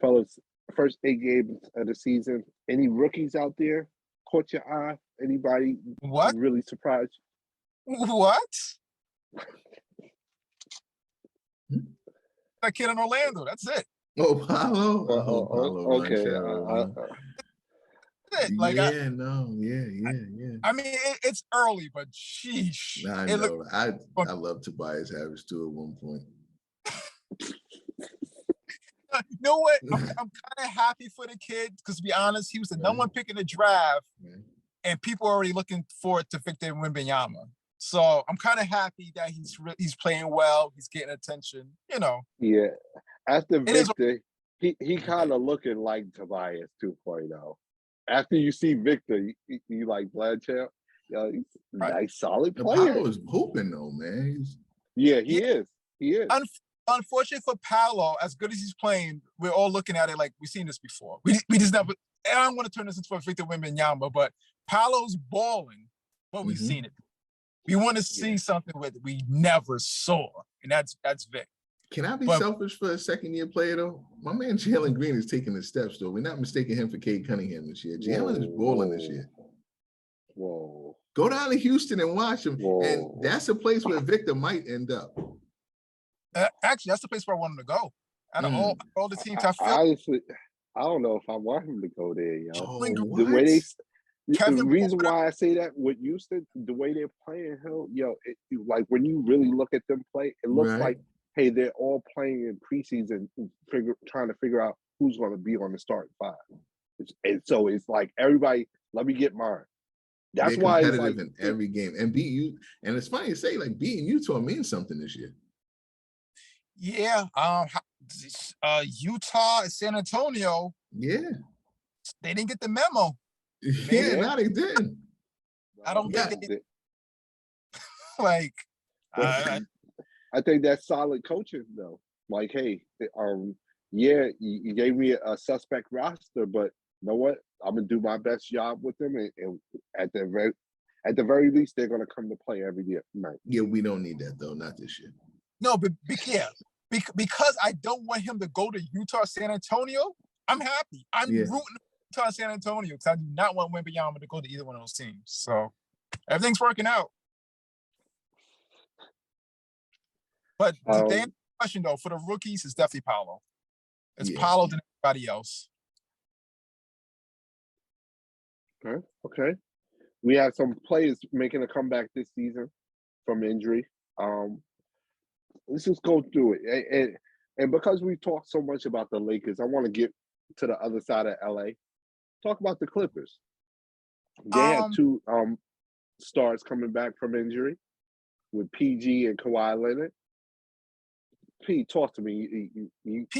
fellas, first 8 games of the season. Any rookies out there caught your eye? Anybody What? really surprised you? What? That kid in Orlando. That's it. Oh, Paolo. Paolo Okay. Banchero, Like, yeah. I mean, it's early, but sheesh. I know. I love Tobias Harris too at one point. You know what? I'm kind of happy for the kid because, to be honest, he was the number one pick in the draft, and people are already looking forward to Victor Wembanyama. So I'm kind of happy that he's playing well. He's getting attention. You know. Yeah. After Victor, he kind of looking like Tobias 2.0. After you see Victor, you like Blanchard. He's a nice, solid player. Paolo's hooping though, man. He is. He is. Unfortunately for Paolo, as good as he's playing, we're all looking at it like we've seen this before. We just never. And I don't want to turn this into a Victor Wembanyama, but Paolo's balling, but we've seen it. We want to see something that we never saw, and that's Vic. Can I be selfish for a second-year player, though? My man Jalen Green is taking the steps, though. We're not mistaking him for Cade Cunningham this year. Jalen is balling this year. Whoa. Go down to Houston and watch him. Whoa. And that's a place where Victor might end up. Actually, that's the place where I want him to go. Out of all the teams, honestly, I don't know if I want him to go there, yo. The way the reason why I say that with Houston, the way they're playing him, like when you really look at them play, it looks like, hey, they're all playing in preseason, trying to figure out who's going to be on the starting five. And so it's like, everybody, let me get mine. That's why it's competitive in every game. And and it's funny to say, like, beating Utah means something this year. Yeah. Utah and San Antonio. Yeah. They didn't get the memo. Yeah, now they didn't. I don't think they did. Like, I think that's solid coaching, though. Like, hey, you gave me a suspect roster, but you know what? I'm gonna do my best job with them, and at the very least, they're gonna come to play every year. Right. Yeah, we don't need that though, not this year. No, but because I don't want him to go to Utah, San Antonio. I'm happy. I'm rooting for Utah, San Antonio because I do not want Wembanyama to go to either one of those teams. So everything's working out. But the question, though, for the rookies is definitely Paolo. It's Paolo than everybody else. Okay. We have some players making a comeback this season from injury. Let's just go through it. And because we talked so much about the Lakers, I want to get to the other side of LA. Talk about the Clippers. They had two stars coming back from injury with PG and Kawhi Leonard. P, talk to me. Good.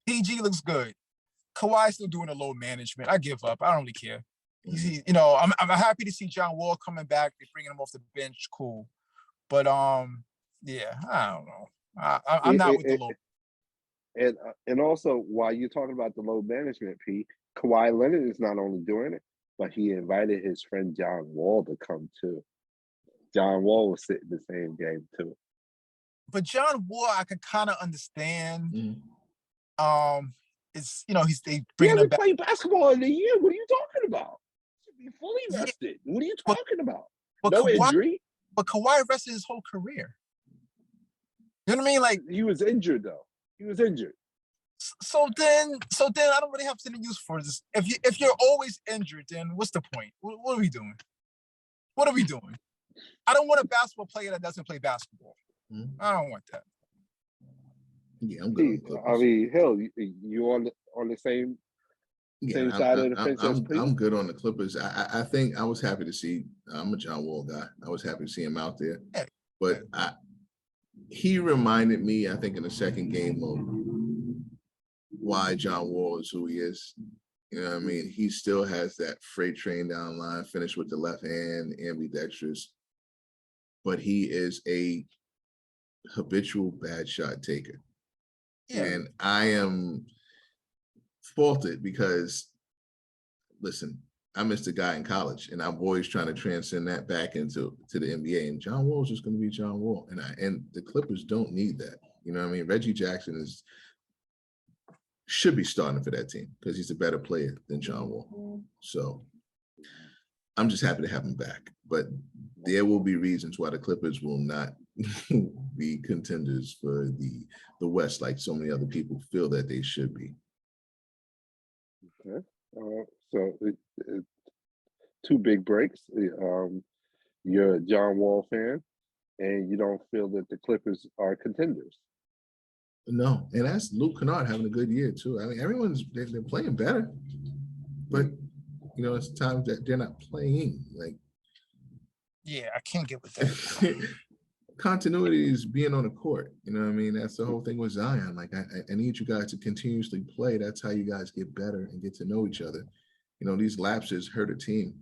PG looks good. Kawhi's still doing a load management. I give up. I don't really care. I'm happy to see John Wall coming back. They're bringing him off the bench. Cool. But I don't know. I'm not with the load. And also, while you're talking about the load management, P, Kawhi Leonard is not only doing it, but he invited his friend John Wall to come too. John Wall was sitting the same game too. But John Wall, I can kind of understand. It's they bringing him back. He hasn't played basketball in a year. What are you talking about? He should be fully rested. What are you talking about? No injury. But Kawhi rested his whole career. You know what I mean? Like, he was injured though. He was injured. So then I don't really have any use for this. If you're always injured, then what's the point? What are we doing? What are we doing? I don't want a basketball player that doesn't play basketball. I don't want that. Yeah, I'm good. I mean, hell, you on the same side of the fence. I'm good on the Clippers. I think I was happy to see. I'm a John Wall guy. I was happy to see him out there, but he reminded me, I think, in the second game of why John Wall is who he is. You know what I mean? He still has that freight train down line, finish with the left hand, ambidextrous, but he is a habitual bad shot taker. Yeah. And I am faulted because, listen, I missed a guy in college, and I'm always trying to transcend that back into the NBA. And John Wall is just going to be John Wall, and the Clippers don't need that. You know what I mean? Reggie Jackson is should be starting for that team because he's a better player than John Wall. So I'm just happy to have him back. But there will be reasons why the Clippers will not be contenders for the West like so many other people feel that they should be. Okay. So two big breaks. You're a John Wall fan, and you don't feel that the Clippers are contenders. No, and that's Luke Kennard having a good year too. I mean, they're playing better, but it's times that they're not playing. Like, yeah, I can't get with that. Continuity is being on the court. You know what I mean? That's the whole thing with Zion. Like, I need you guys to continuously play. That's how you guys get better and get to know each other. These lapses hurt a team,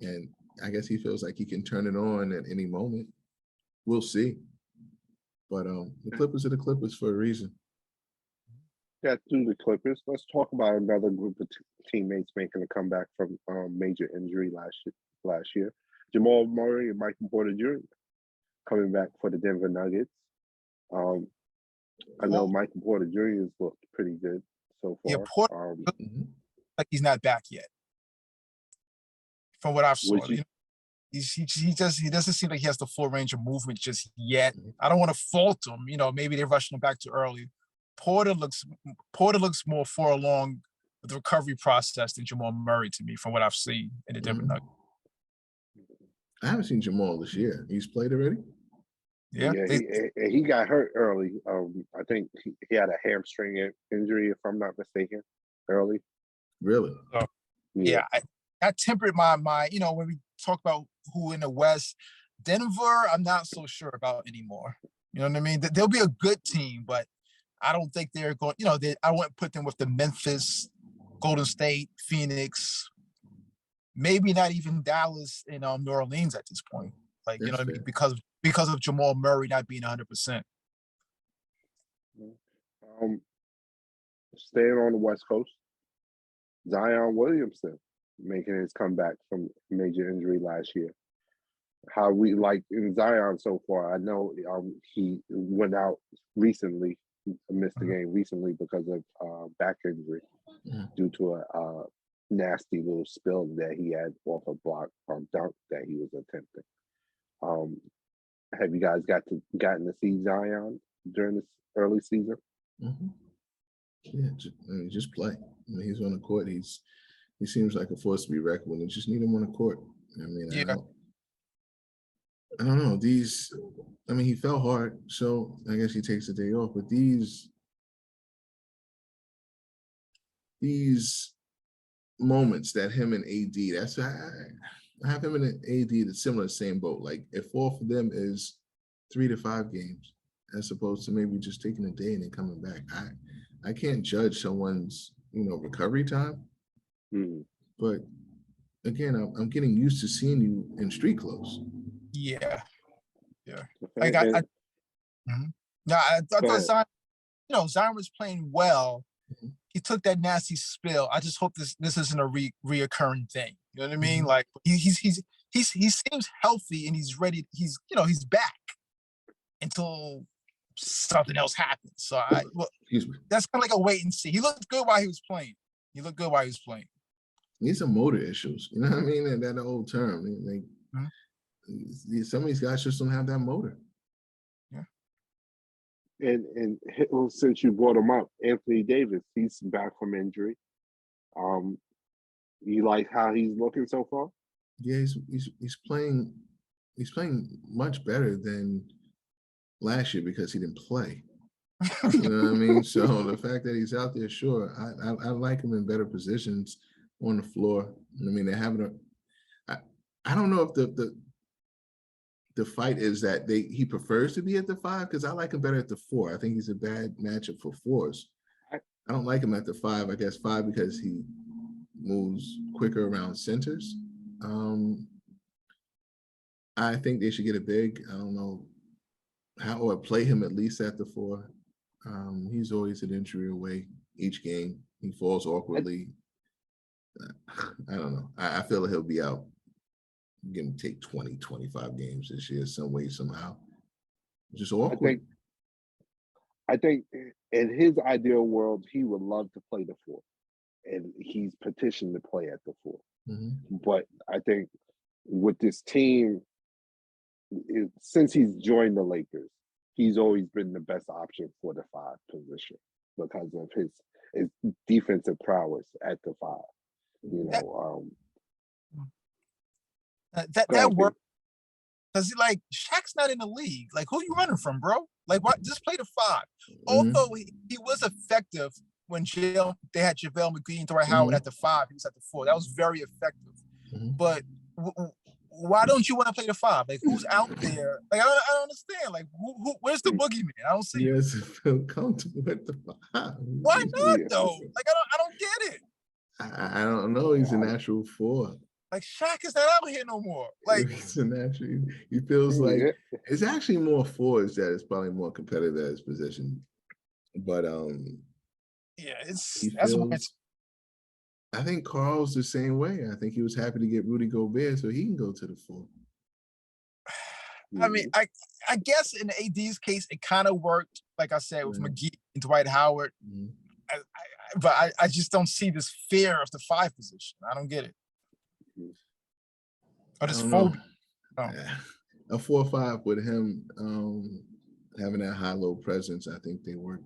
and I guess he feels like he can turn it on at any moment. We'll see. But the Clippers are the Clippers for a reason. Got through the Clippers. Let's talk about another group of teammates making a comeback from major injury last year. Jamal Murray and Michael Porter Jr. coming back for the Denver Nuggets. I know Michael Porter Jr. has looked pretty good so far. Yeah, Porter like he's not back yet. From what I've saw. He doesn't seem like he has the full range of movement just yet. I don't want to fault him. Maybe they're rushing him back too early. Porter looks more far along with the recovery process than Jamal Murray to me, from what I've seen in the Denver Nuggets. I haven't seen Jamal this year. He's played already? Yeah, he got hurt early. I think he had a hamstring injury, if I'm not mistaken, early. Really? Yeah, I tempered my when we talk about who in the West, Denver, I'm not so sure about anymore. You know what I mean? They'll be a good team, but I don't think they're going, I wouldn't put them with the Memphis, Golden State, Phoenix, maybe not even Dallas and New Orleans at this point. Like, what I mean? Because of Jamal Murray not being 100%. Staying on the West Coast, Zion Williamson making his comeback from major injury last year. How we like in Zion so far? I know he went out recently, missed the game recently because of back injury due to a nasty little spill that he had off a block dunk that he was attempting. Have you guys gotten to see Zion during this early season? Yeah, just play. He's on the court. He seems like a force to be reckoned with. You just need him on the court. I don't know. He fell hard, so I guess he takes a day off. But these moments that him and AD, I have him and AD that's similar, same boat. Like, if all for them is 3 to 5 games, as opposed to maybe just taking a day and then coming back. I can't judge someone's recovery time. But again, I'm getting used to seeing you in street clothes. Yeah. Okay. I thought Zion, Zion was playing well. He took that nasty spill. I just hope this isn't a reoccurring thing. You know what I mean? Like, he seems healthy and he's ready. He's back until something else happens. So that's kind of like a wait and see. He looked good while he was playing. These are motor issues. You know what I mean? And that old term. Some of these guys just don't have that motor. Yeah. And since you brought him up, Anthony Davis, he's back from injury. You like how he's looking so far? Yeah, he's playing much better than last year because he didn't play. You know what I mean? So the fact that he's out there, sure, I like him in better positions on the floor. I mean, they're having I don't know if the fight is that he prefers to be at the 5, because I like him better at the 4. I think he's a bad matchup for 4s. I don't like him at the 5. I guess 5 because he moves quicker around centers. I think they should get a big. I don't know how, or play him at least at the 4. He's always an injury away each game. He falls awkwardly. I don't know. I feel like he'll be out. Going to take 20, 25 games this year, some way, somehow. Just awkward. I think in his ideal world, he would love to play the 4, and he's petitioned to play at the 4. Mm-hmm. But I think with this team, since he's joined the Lakers, he's always been the best option for the 5 position because of his defensive prowess at the 5. You know, that works because like Shaq's not in the league. Like, who you running from, bro? Like, what? Just play the 5. Although he was effective when they had JaVale McGee and Dwight Howard at the 5, he was at the 4. That was very effective. But why don't you want to play the 5? Like, who's out there? Like, I don't understand. Like, where's the boogeyman? I don't see. He doesn't feel comfortable with the 5. Why not though? Like, I don't get it. I don't know. He's a natural 4. Like, Shaq is not out here no more. Like, he's a natural. He feels like it's actually more 4s that is probably more competitive at his position. But yeah, that's what it's. I think Carl's the same way. I think he was happy to get Rudy Gobert so he can go to the 4. I mean, I guess in AD's case, it kind of worked, like I said, with McGee and Dwight Howard. But I just don't see this fear of the 5 position. I don't get it. Or this phobia. A 4-5 with him having that high-low presence, I think they work.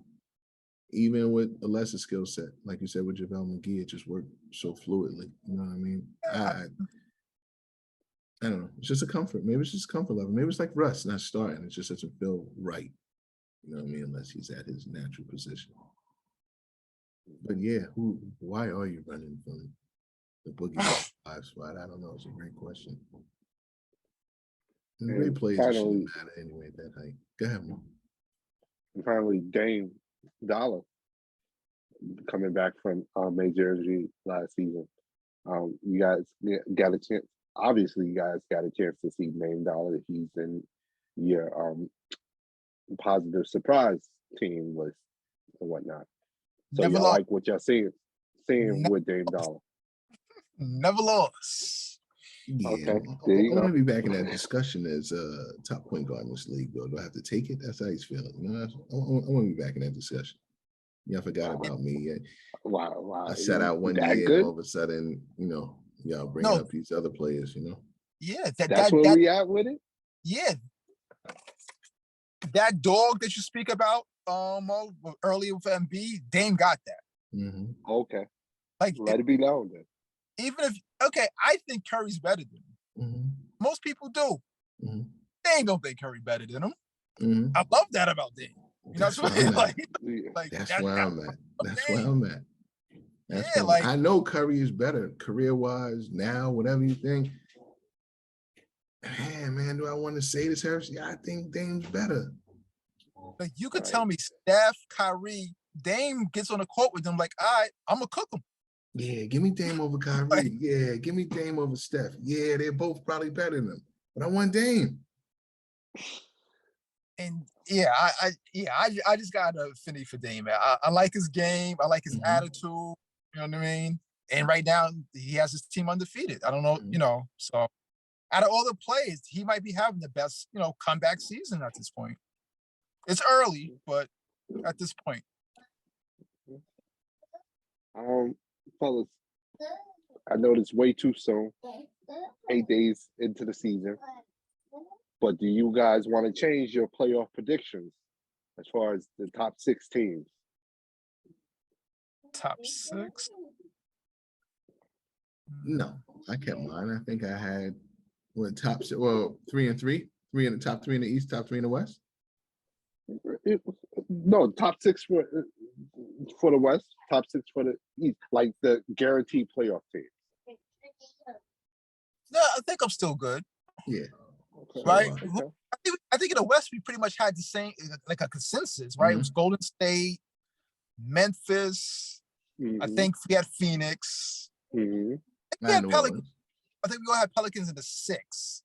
Even with a lesser skill set, like you said with JaVale McGee, it just worked so fluidly. You know what I mean? I don't know. It's just a comfort. Maybe it's just a comfort level. Maybe it's like Russ not starting. It just doesn't feel right. You know what I mean? Unless he's at his natural position. But yeah, why are you running from the boogie 5 spot? I don't know. It's a great question. And great plays shouldn't matter anyway at that height. Go ahead, man. And finally, Dame Dollar coming back from major injury last season. You guys got a chance. Obviously, you guys got a chance to see Dame Dollar. He's in your positive surprise team list and whatnot. So you like what y'all seeing with Dame Dollar. Never lost. Yeah, okay. I want to be back in that discussion as top point guard in this league, though. Do I have to take it? That's how he's feeling. You know, I want to be back in that discussion. Y'all forgot about me. Wow. I sat out one year, and all of a sudden, you know, y'all bring up these other players, you know. Yeah, that's where we at with it. Yeah, that dog that you speak about earlier with Embiid, Dame got that. Okay, like let it be known then. Even if I think Curry's better than him. Most people do. Dame don't think Curry better than him. I love that about Dame. You know what I'm saying? That's where I'm at. That's where I'm at. I know Curry is better career-wise now, whatever you think. Man, do I want to say this, Harris? Yeah, I think Dame's better. Like, you could tell me Steph, Kyrie, Dame gets on the court with them like, all right, I'm going to cook them. Yeah, give me Dame over Kyrie. Yeah, give me Dame over Steph. Yeah, they're both probably better than them. But I want Dame. And I just got an affinity for Dame, man. I like his game. I like his attitude. You know what I mean? And right now, he has his team undefeated. I don't know, you know. So, out of all the players, he might be having the best, you know, comeback season at this point. It's early, but at this point. Fellas, I know it's way too soon. 8 days into the season. But do you guys want to change your playoff predictions as far as the top 6 teams? Top 6? No, I kept mine. I think I had 3 and 3. 3 in the top 3 in the East, top 3 in the West. No, top 6 for the West, top 6 for the East, like the guaranteed playoff teams. No, I think I'm still good. Yeah. Okay. Right? I think in the West, we pretty much had the same, like a consensus, right? It was Golden State, Memphis. I think we had Phoenix. We had Pelicans. I think we all had Pelicans in the 6.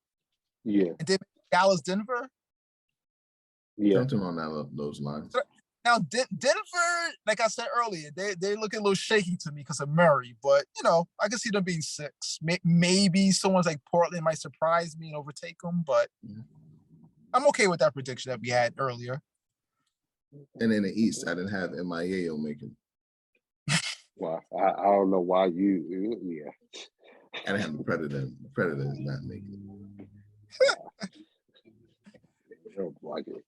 Yeah. And then Dallas, Denver. Yeah. Something on those lines. Now, Denver, like I said earlier, they look a little shaky to me because of Murray. But, you know, I can see them being 6. Maybe someone's like Portland might surprise me and overtake them. But I'm okay with that prediction that we had earlier. And in the East, I didn't have MIA making. Well, I don't know why yeah. I didn't have the Predator. The Predator is not making I don't like it.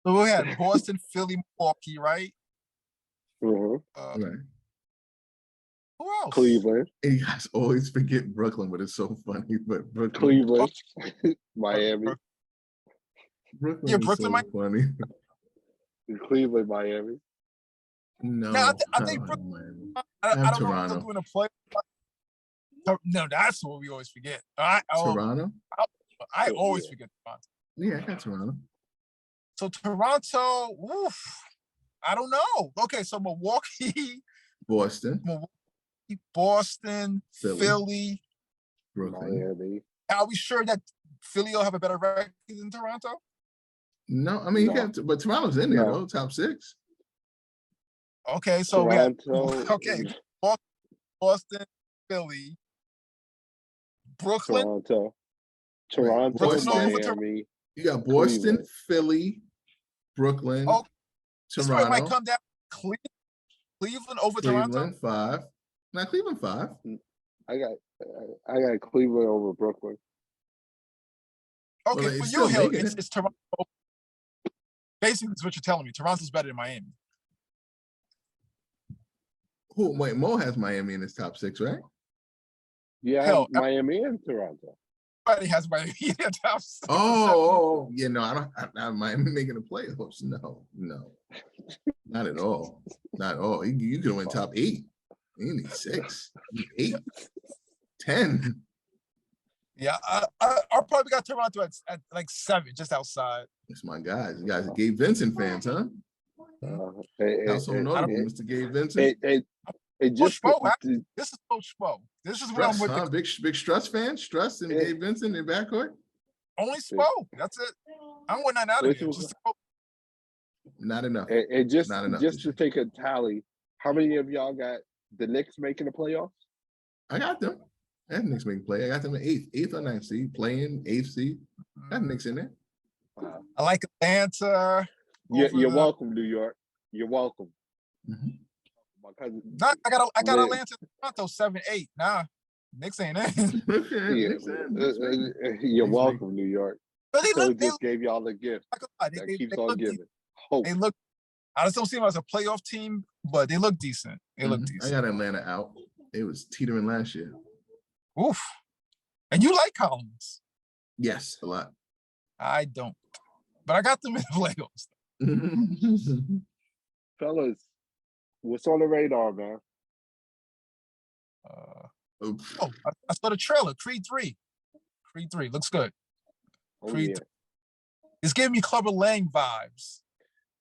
So we had Boston, Philly, Milwaukee, right? Mhm. right. Who else? Cleveland, And you guys always forget Brooklyn, but it's so funny. But Brooklyn, Cleveland, Miami, Brooklyn Yeah, is Brooklyn so might. funny. Cleveland, Miami. No, Now, I don't think have Brooklyn. Miami. I have don't know if Toronto. they're doing a play. No, that's what we always forget. Toronto? I always forget Toronto. Yeah, I got Toronto. So Toronto, oof, I don't know. Okay, so Milwaukee, Boston, Boston, Philly. Brooklyn. Miami. Are we sure that Philly will have a better record than Toronto? No, I mean, No. you got, but Toronto's in there, No. though, top 6. Okay, so Toronto. Boston, Philly, Brooklyn. Toronto, Boston, Miami. You got Boston, Cleveland. Philly, Brooklyn, Oh, this Toronto. might come down Cleveland over Toronto. Cleveland 5. Not Cleveland 5. I got Cleveland over Brooklyn. Okay, Well, for it's you, still Hill, making it's Toronto. Basically, that's what you're telling me. Toronto's better than Miami. Wait, Mo has Miami in his top 6, right? Yeah, Hell, Miami and Toronto. Everybody has Miami in their top 6. Oh, yeah, no, I don't Miami making the playoffs. No, not at all. Not at all. You could win top 8. You need 6, 8, 10. Yeah, I probably got Toronto at like 7, just outside. It's my guys. You guys are Gabe Vincent fans, huh? Household notable, Mr. Gabe Vincent. This is Coach Spo. This is where I'm with huh? Big Struss fan? Struss and Gabe Vincent in backcourt? Only Spo. That's it. I'm winning out of here. Not enough. Not enough. Just to take a tally, how many of y'all got the Knicks making the playoffs? I got them. I got the Knicks making play. I got them at 8th or 9th seed, playing 8th seed. I got the Knicks in there. I like Atlanta. You're welcome, New York. You're welcome. Mm-hmm. Nah, I got Atlanta, Toronto 7-8. Nah, Knicks ain't in. You're welcome, New York. But they just gave y'all the gift that keeps on giving. Hope. They look. I just don't see them as a playoff team, but they look decent. They look decent. I got Atlanta out. It was teetering last year. Oof. And you like Collins? Yes, a lot. I don't, but I got them in the playoffs. Fellas, what's on the radar, man? I saw the trailer. Creed 3. Creed 3 looks good. Creed 3. It's giving me Clubber Lang vibes.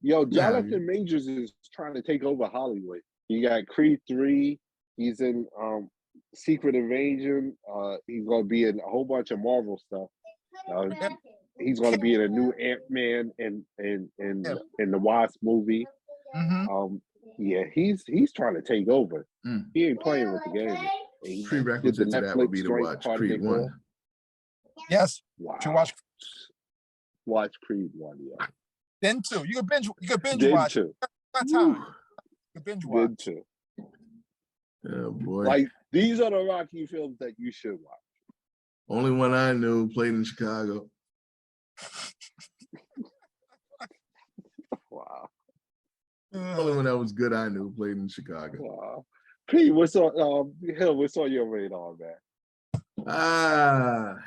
Yo, Jonathan Majors is trying to take over Hollywood. You got Creed 3. He's in Secret Invasion. He's gonna be in a whole bunch of Marvel stuff. He's gonna be in a new Ant-Man and the Wasp movie. Mm-hmm. He's trying to take over. He ain't playing with the game. Prerequisite to that would be to watch Creed 1. Yes. Wow. To watch Creed 1, yeah. Then 2. You can binge watch. 2. Got time. You can binge watch. Then 2. Oh boy. Like, these are the Rocky films that you should watch. Only one I knew played in Chicago. Wow. Only one that was good I knew played in Chicago. Wow. Pete, what's on Hill, what's on your radar, man?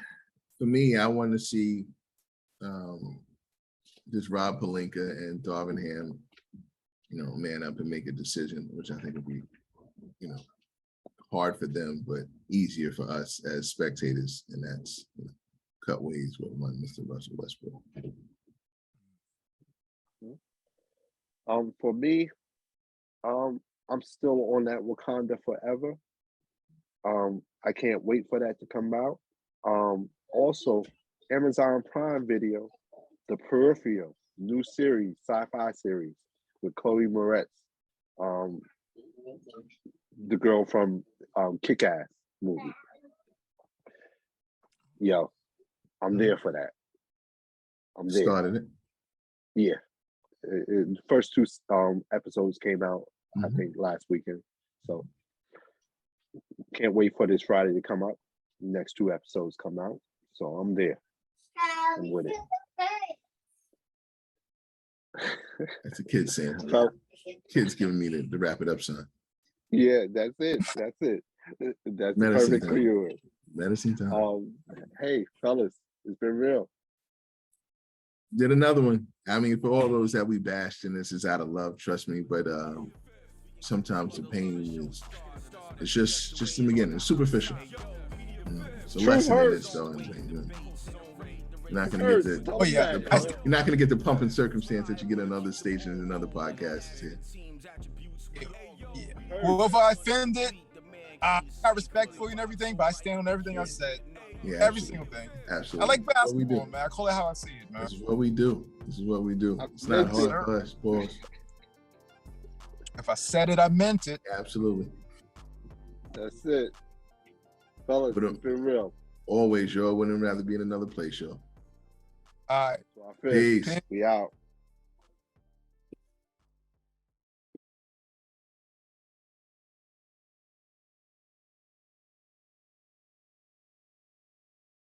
For me, I want to see just Rob Pelinka and Darvin Ham, man up and make a decision, which I think would be, hard for them, but easier for us as spectators, and that's cut ways with one Mr. Russell Westbrook. For me, I'm still on that Wakanda Forever. I can't wait for that to come out. Also, Amazon Prime Video, The Peripheral, new series, sci-fi series with Chloe Moretz, the girl from Kick-Ass movie. Yo, I'm there for that. I'm there. Started it. Yeah. The first two episodes came out, I think, last weekend. So can't wait for this Friday to come up. Next two episodes come out. So I'm there. I'm with it. That's a kid saying. So, Kids giving me to wrap it up, son. yeah, that's it. That's it. That's Medicine perfect time. for you. Medicine time. Hey, fellas, it's been real. Did another one. I mean, for all those that we bashed, and this is out of love, trust me. But sometimes the pain is it's just the beginning. It's superficial. It's a lesson in this, though. You're not gonna get you're not gonna get the pumping circumstance that you get in other stations and other podcasts here. Yeah. Well, if I offended, I got respect for you and everything, but I stand on everything I said. Yeah, every single thing. Absolutely. I like basketball, man. I call it how I see it, man. This is what we do. This is what we do. It's not hard for us, boys. If I said it, I meant it. Absolutely. That's it. Fellas, it's been real. Always, y'all. Wouldn't rather be in another place, y'all. All right. Peace. We out.